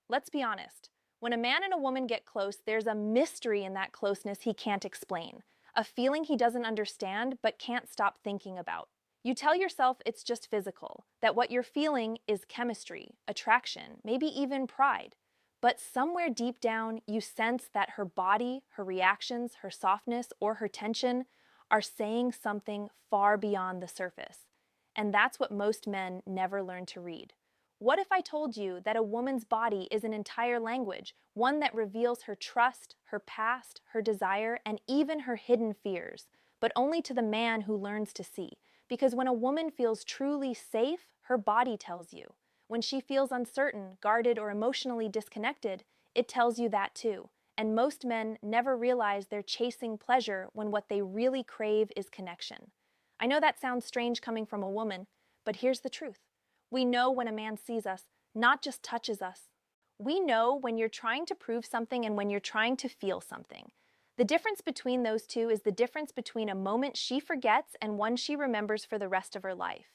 Let's be honest. When a man and a woman get close, there's a mystery in that closeness he can't explain, a feeling he doesn't understand but can't stop thinking about. You tell yourself it's just physical, that what you're feeling is chemistry, attraction, maybe even pride. But somewhere deep down, you sense that her body, her reactions, her softness, or her tension are saying something far beyond the surface. And that's what most men never learn to read. What if I told you that a woman's body is an entire language, one that reveals her trust, her past, her desire, and even her hidden fears, but only to the man who learns to see? Because when a woman feels truly safe, her body tells you. When she feels uncertain, guarded, or emotionally disconnected, it tells you that too. And most men never realize they're chasing pleasure when what they really crave is connection. I know that sounds strange coming from a woman, but here's the truth. We know when a man sees us, not just touches us. We know when you're trying to prove something and when you're trying to feel something. The difference between those two is the difference between a moment she forgets and one she remembers for the rest of her life.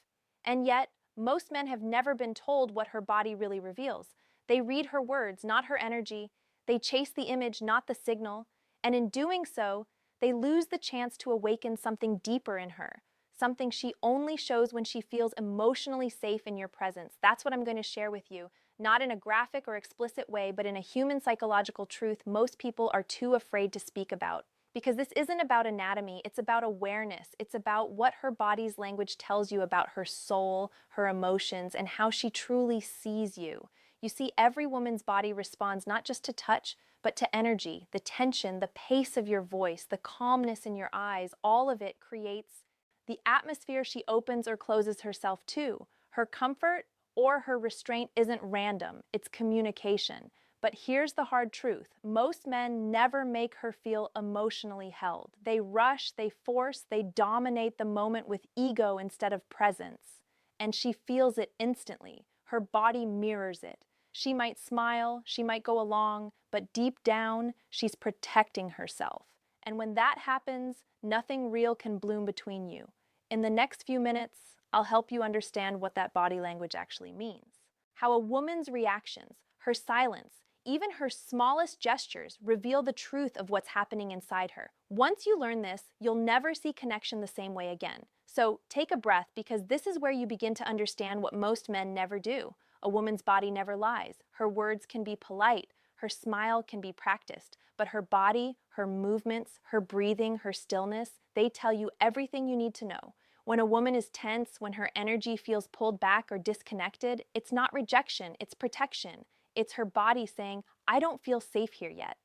And yet, most men have never been told what her body really reveals. They read her words, not her energy. They chase the image, not the signal. And in doing so, they lose the chance to awaken something deeper in her, something she only shows when she feels emotionally safe in your presence. That's what I'm going to share with you, not in a graphic or explicit way, but in a human psychological truth most people are too afraid to speak about. Because this isn't about anatomy, it's about awareness. It's about what her body's language tells you about her soul, her emotions, and how she truly sees you. You see, every woman's body responds not just to touch, but to energy, the tension, the pace of your voice, the calmness in your eyes. All of it creates the atmosphere she opens or closes herself to. Her comfort or her restraint isn't random, it's communication. But here's the hard truth. Most men never make her feel emotionally held. They rush, they force, they dominate the moment with ego instead of presence. And she feels it instantly. Her body mirrors it. She might smile, she might go along, but deep down, she's protecting herself. And when that happens, nothing real can bloom between you. In the next few minutes, I'll help you understand what that body language actually means. How a woman's reactions, her silence, even her smallest gestures reveal the truth of what's happening inside her. Once you learn this, you'll never see connection the same way again. So take a breath, because this is where you begin to understand what most men never do. A woman's body never lies. Her words can be polite. Her smile can be practiced. But her body, her movements, her breathing, her stillness, they tell you everything you need to know. When a woman is tense, when her energy feels pulled back or disconnected, it's not rejection, it's protection. It's her body saying, I don't feel safe here yet.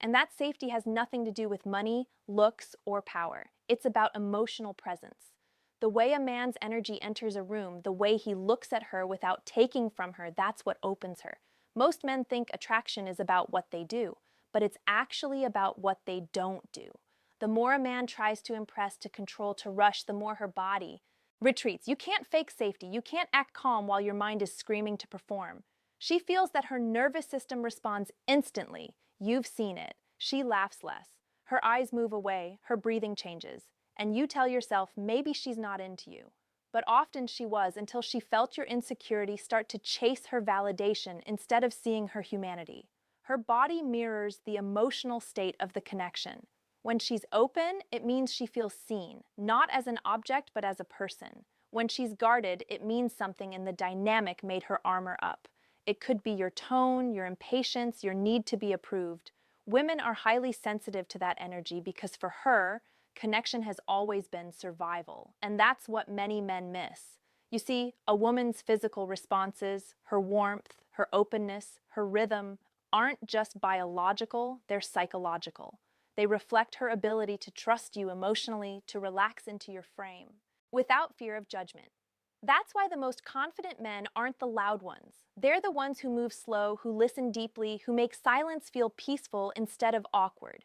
And that safety has nothing to do with money, looks, or power. It's about emotional presence. The way a man's energy enters a room, the way he looks at her without taking from her, that's what opens her. Most men think attraction is about what they do, but it's actually about what they don't do. The more a man tries to impress, to control, to rush, the more her body retreats. You can't fake safety. You can't act calm while your mind is screaming to perform. She feels that her nervous system responds instantly. You've seen it. She laughs less. Her eyes move away. Her breathing changes. And you tell yourself maybe she's not into you. But often she was, until she felt your insecurity start to chase her validation instead of seeing her humanity. Her body mirrors the emotional state of the connection. When she's open, it means she feels seen, not as an object but as a person. When she's guarded, it means something in the dynamic made her armor up. It could be your tone, your impatience, your need to be approved. Women are highly sensitive to that energy because for her, connection has always been survival, and that's what many men miss. You see, a woman's physical responses, her warmth, her openness, her rhythm, aren't just biological, they're psychological. They reflect her ability to trust you emotionally, to relax into your frame, without fear of judgment. That's why the most confident men aren't the loud ones. They're the ones who move slow, who listen deeply, who make silence feel peaceful instead of awkward.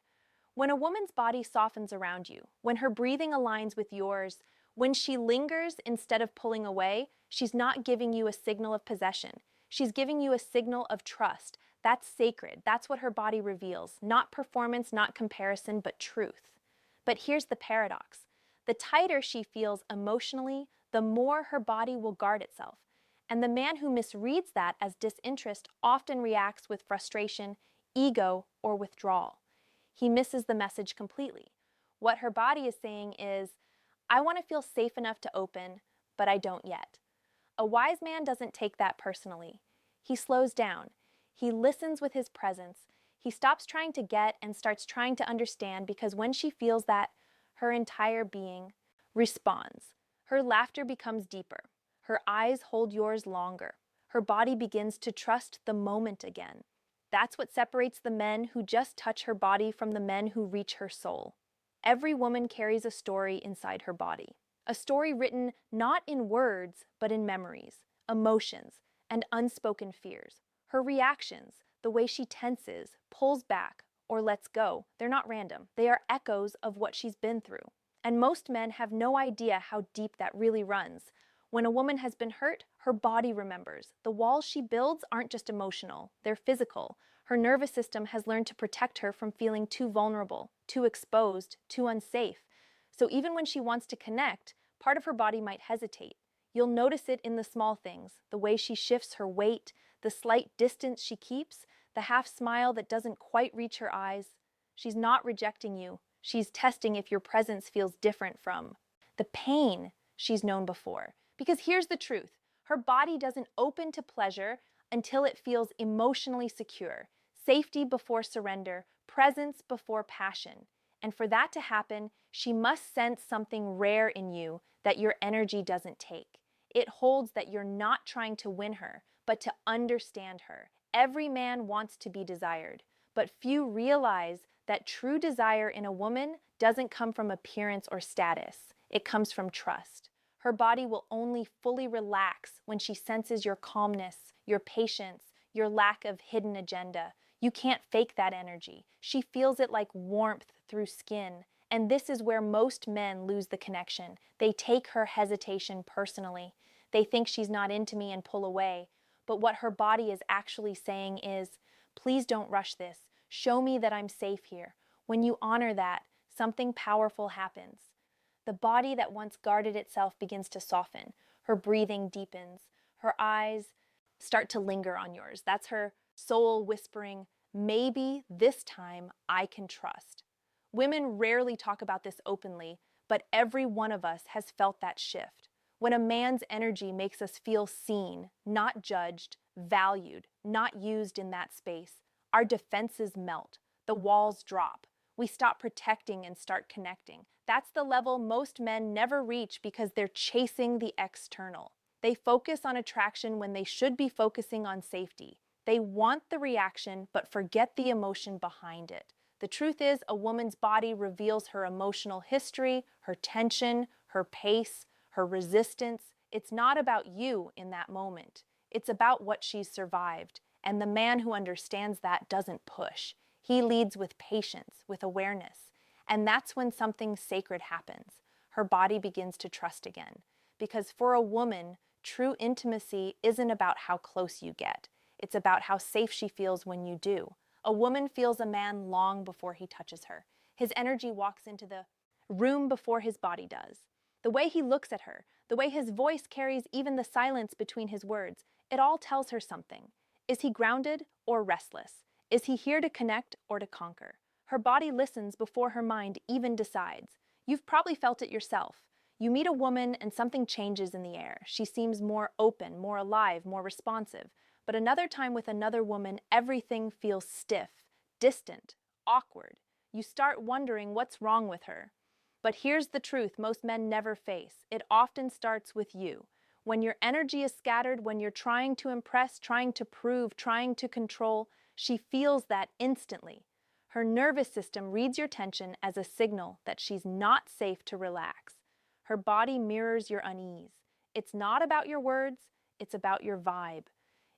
When a woman's body softens around you, when her breathing aligns with yours, when she lingers instead of pulling away, she's not giving you a signal of possession. She's giving you a signal of trust. That's sacred. That's what her body reveals. Not performance, not comparison, but truth. But here's the paradox. The tighter she feels emotionally, the more her body will guard itself. And the man who misreads that as disinterest often reacts with frustration, ego, or withdrawal. He misses the message completely. What her body is saying is, I want to feel safe enough to open, but I don't yet. A wise man doesn't take that personally. He slows down. He listens with his presence. He stops trying to get and starts trying to understand, because when she feels that, her entire being responds. Her laughter becomes deeper. Her eyes hold yours longer. Her body begins to trust the moment again. That's what separates the men who just touch her body from the men who reach her soul. Every woman carries a story inside her body. A story written not in words, but in memories, emotions, and unspoken fears. Her reactions, the way she tenses, pulls back, or lets go, they're not random. They are echoes of what she's been through. And most men have no idea how deep that really runs. When a woman has been hurt, her body remembers. The walls she builds aren't just emotional, they're physical. Her nervous system has learned to protect her from feeling too vulnerable, too exposed, too unsafe. So even when she wants to connect, part of her body might hesitate. You'll notice it in the small things, the way she shifts her weight, the slight distance she keeps, the half smile that doesn't quite reach her eyes. She's not rejecting you. She's testing if your presence feels different from the pain she's known before. Because here's the truth. Her body doesn't open to pleasure until it feels emotionally secure. Safety before surrender, presence before passion. And for that to happen, she must sense something rare in you that your energy doesn't take. It holds that you're not trying to win her, but to understand her. Every man wants to be desired, but few realize that true desire in a woman doesn't come from appearance or status. It comes from trust. Her body will only fully relax when she senses your calmness, your patience, your lack of hidden agenda. You can't fake that energy. She feels it like warmth through skin. And this is where most men lose the connection. They take her hesitation personally. They think she's not into me and pull away. But what her body is actually saying is, please don't rush this. Show me that I'm safe here. When you honor that, something powerful happens. The body that once guarded itself begins to soften. Her breathing deepens. Her eyes start to linger on yours. That's her soul whispering, maybe this time I can trust. Women rarely talk about this openly, but every one of us has felt that shift. When a man's energy makes us feel seen, not judged, valued, not used in that space, our defenses melt, the walls drop. We stop protecting and start connecting. That's the level most men never reach because they're chasing the external. They focus on attraction when they should be focusing on safety. They want the reaction, but forget the emotion behind it. The truth is, a woman's body reveals her emotional history, her tension, her pace, her resistance. It's not about you in that moment. It's about what she's survived. And the man who understands that doesn't push. He leads with patience, with awareness. And that's when something sacred happens. Her body begins to trust again. Because for a woman, true intimacy isn't about how close you get. It's about how safe she feels when you do. A woman feels a man long before he touches her. His energy walks into the room before his body does. The way he looks at her, the way his voice carries even the silence between his words, it all tells her something. Is he grounded or restless? Is he here to connect or to conquer? Her body listens before her mind even decides. You've probably felt it yourself. You meet a woman and something changes in the air. She seems more open, more alive, more responsive. But another time with another woman, everything feels stiff, distant, awkward. You start wondering what's wrong with her. But here's the truth most men never face. It often starts with you. When your energy is scattered, when you're trying to impress, trying to prove, trying to control, she feels that instantly. Her nervous system reads your tension as a signal that she's not safe to relax. Her body mirrors your unease. It's not about your words, it's about your vibe.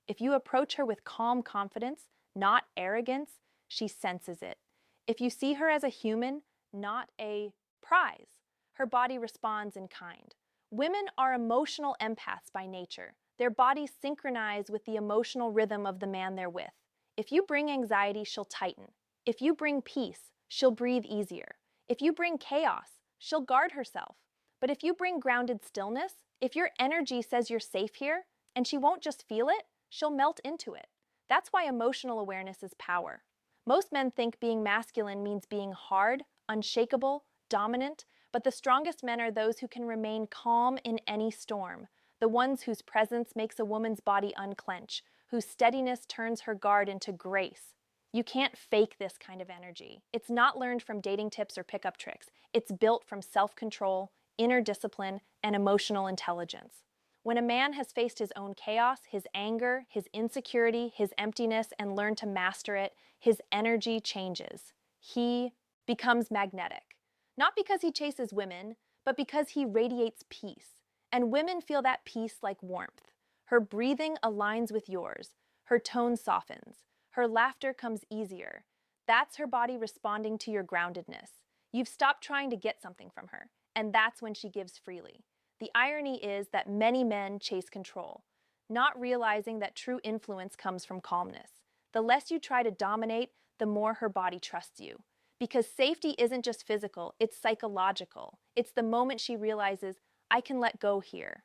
If you approach her with calm confidence, not arrogance, she senses it. If you see her as a human, not a prize, her body responds in kind. Women are emotional empaths by nature. Their bodies synchronize with the emotional rhythm of the man they're with. If you bring anxiety, she'll tighten. If you bring peace, she'll breathe easier. If you bring chaos, she'll guard herself. But if you bring grounded stillness, if your energy says you're safe here, And she won't just feel it, she'll melt into it. That's why emotional awareness is power. Most men think being masculine means being hard, unshakable, dominant, but the strongest men are those who can remain calm in any storm, the ones whose presence makes a woman's body unclench, whose steadiness turns her guard into grace. You can't fake this kind of energy. It's not learned from dating tips or pickup tricks. It's built from self-control, inner discipline, and emotional intelligence. When a man has faced his own chaos, his anger, his insecurity, his emptiness, and learned to master it, his energy changes. He becomes magnetic. Not because he chases women, but because he radiates peace. And women feel that peace like warmth. Her breathing aligns with yours. Her tone softens. Her laughter comes easier. That's her body responding to your groundedness. You've stopped trying to get something from her, and that's when she gives freely. The irony is that many men chase control, not realizing that true influence comes from calmness. The less you try to dominate, the more her body trusts you. Because safety isn't just physical, it's psychological. It's the moment she realizes, I can let go here.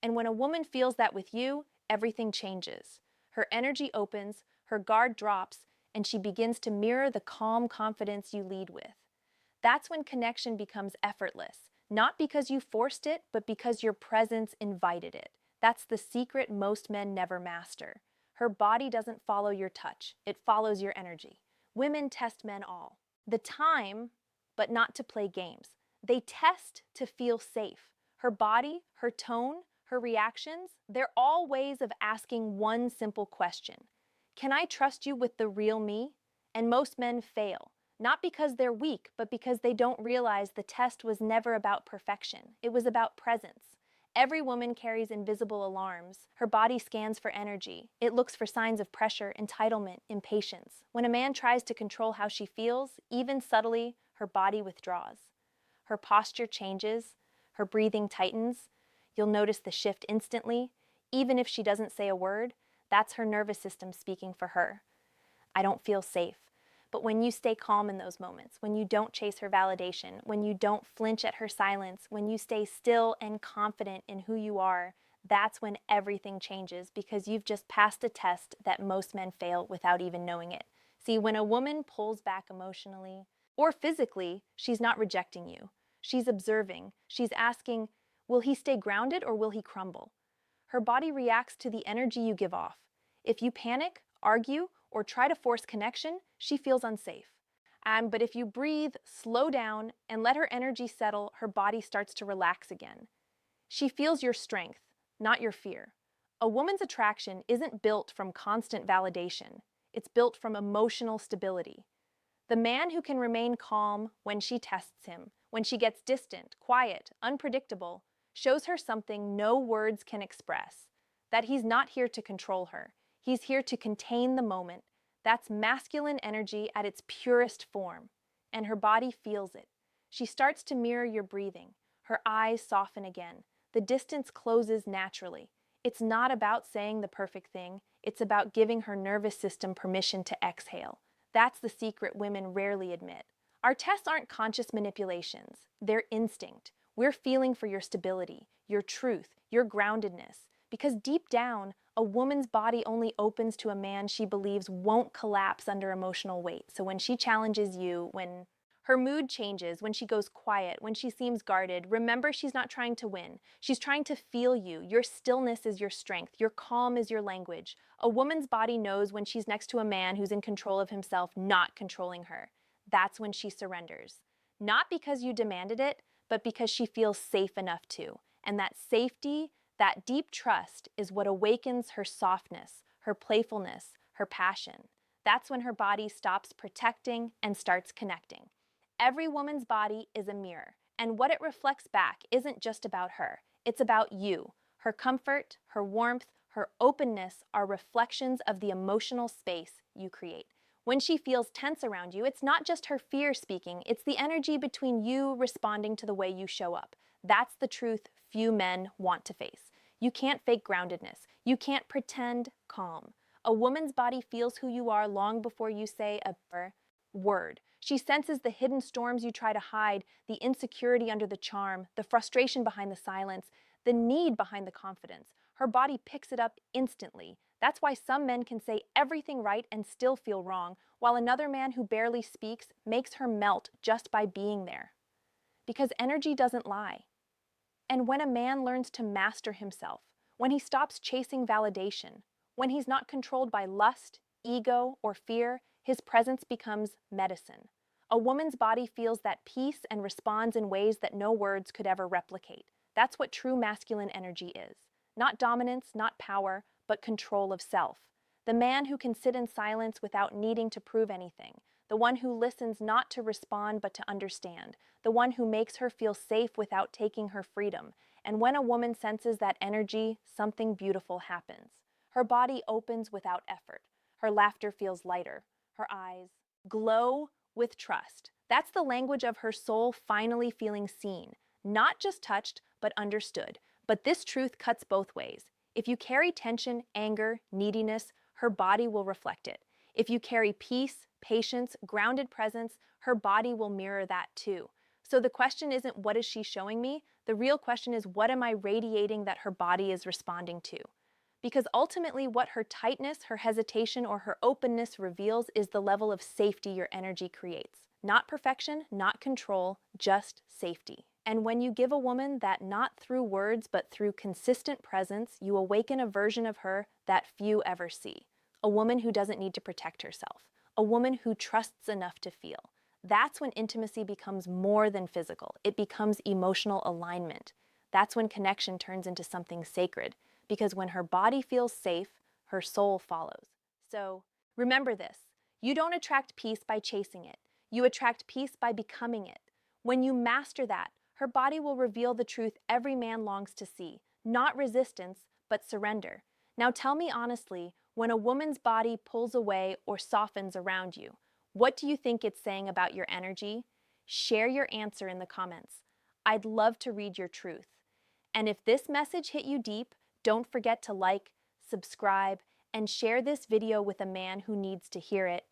And when a woman feels that with you, everything changes. Her energy opens, her guard drops, and she begins to mirror the calm confidence you lead with. That's when connection becomes effortless. Not because you forced it, but because your presence invited it. That's the secret most men never master. Her body doesn't follow your touch, it follows your energy. Women test men all the time, but not to play games. They test to feel safe. Her body, her tone, her reactions, they're all ways of asking one simple question. Can I trust you with the real me? And most men fail. Not because they're weak, but because they don't realize the test was never about perfection. It was about presence. Every woman carries invisible alarms. Her body scans for energy. It looks for signs of pressure, entitlement, impatience. When a man tries to control how she feels, even subtly, her body withdraws. Her posture changes. Her breathing tightens. You'll notice the shift instantly. Even if she doesn't say a word, that's her nervous system speaking for her. I don't feel safe. But when you stay calm in those moments, when you don't chase her validation, when you don't flinch at her silence, when you stay still and confident in who you are, that's when everything changes because you've just passed a test that most men fail without even knowing it. See, when a woman pulls back emotionally or physically, she's not rejecting you. She's observing. She's asking, will he stay grounded or will he crumble? Her body reacts to the energy you give off. If you panic, argue, or try to force connection, she feels unsafe. But if you breathe, slow down, and let her energy settle, her body starts to relax again. She feels your strength, not your fear. A woman's attraction isn't built from constant validation. It's built from emotional stability. The man who can remain calm when she tests him, when she gets distant, quiet, unpredictable, shows her something no words can express, that he's not here to control her. He's here to contain the moment. That's masculine energy at its purest form. And her body feels it. She starts to mirror your breathing. Her eyes soften again. The distance closes naturally. It's not about saying the perfect thing. It's about giving her nervous system permission to exhale. That's the secret women rarely admit. Our tests aren't conscious manipulations. They're instinct. We're feeling for your stability, your truth, your groundedness. Because deep down, a woman's body only opens to a man she believes won't collapse under emotional weight. So when she challenges you, when her mood changes, when she goes quiet, when she seems guarded, remember she's not trying to win. She's trying to feel you. Your stillness is your strength. Your calm is your language. A woman's body knows when she's next to a man who's in control of himself, not controlling her. That's when she surrenders. Not because you demanded it, but because she feels safe enough to. And that safety, that deep trust is what awakens her softness, her playfulness, her passion. That's when her body stops protecting and starts connecting. Every woman's body is a mirror, and what it reflects back isn't just about her. It's about you. Her comfort, her warmth, her openness are reflections of the emotional space you create. When she feels tense around you, it's not just her fear speaking, it's the energy between you responding to the way you show up. That's the truth few men want to face. You can't fake groundedness. You can't pretend calm. A woman's body feels who you are long before you say a word. She senses the hidden storms you try to hide, the insecurity under the charm, the frustration behind the silence, the need behind the confidence. Her body picks it up instantly. That's why some men can say everything right and still feel wrong, while another man who barely speaks makes her melt just by being there. Because energy doesn't lie. And when a man learns to master himself, when he stops chasing validation, when he's not controlled by lust, ego, or fear, his presence becomes medicine. A woman's body feels that peace and responds in ways that no words could ever replicate. That's what true masculine energy is. Not dominance, not power, but control of self. The man who can sit in silence without needing to prove anything. The one who listens not to respond but to understand. The one who makes her feel safe without taking her freedom. And when a woman senses that energy, something beautiful happens. Her body opens without effort. Her laughter feels lighter. Her eyes glow with trust. That's the language of her soul finally feeling seen. Not just touched, but understood. But this truth cuts both ways. If you carry tension, anger, neediness, her body will reflect it. If you carry peace, patience, grounded presence, her body will mirror that too. So the question isn't what is she showing me? The real question is what am I radiating that her body is responding to? Because ultimately what her tightness, her hesitation, or her openness reveals is the level of safety your energy creates. Not perfection, not control, just safety. And when you give a woman that not through words but through consistent presence, you awaken a version of her that few ever see. A woman who doesn't need to protect herself. A woman who trusts enough to feel. That's when intimacy becomes more than physical. It becomes emotional alignment. That's when connection turns into something sacred. Because when her body feels safe, her soul follows. So remember this. You don't attract peace by chasing it. You attract peace by becoming it. When you master that, her body will reveal the truth every man longs to see. Not resistance, but surrender. Now tell me honestly, when a woman's body pulls away or softens around you, what do you think it's saying about your energy? Share your answer in the comments. I'd love to read your truth. And if this message hit you deep, don't forget to like, subscribe, and share this video with a man who needs to hear it.